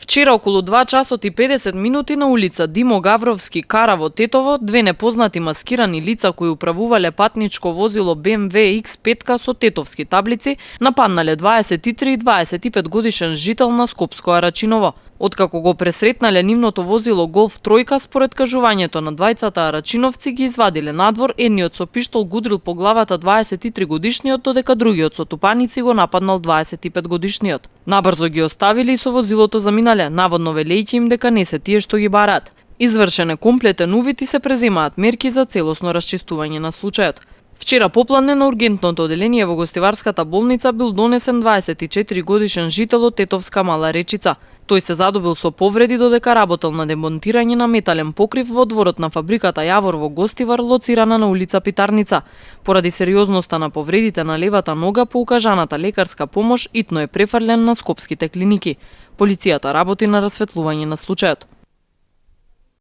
Вчера околу 2 часот и 50 минути на улица Димо Гавровски кара во Тетово, две непознати маскирани лица кои управувале патничко возило BMW X5 со тетовски таблици, нападнале 23 и 25 годишен жител на Скопско Арачиново. Откако го пресретнале нивното возило Голф тројка, според кажувањето на двајцата арачиновци ги извадиле надвор, едниот со пиштол го удрил по главата 23 годишниот, додека другиот со тупаници го нападнал 25 годишниот. Набрзо ги оставили и со возилото заминале, наводно велејќи им дека не се тие што ги бараат. Извршен е комплетен увид и се преземаат мерки за целосно расчистување на случајот. Вчера попладне на ургентното оделение во гостиварската болница бил донесен 24 годишен жител од Тетовска Мала Речица. Тој се задобил со повреди додека работел на демонтирање на метален покрив во дворот на фабриката Јавор во Гостивар, лоцирана на улица Питарница. Поради сериозноста на повредите на левата нога, по укажаната лекарска помош итно е префрлен на скопските клиники. Полицијата работи на расветлување на случајот.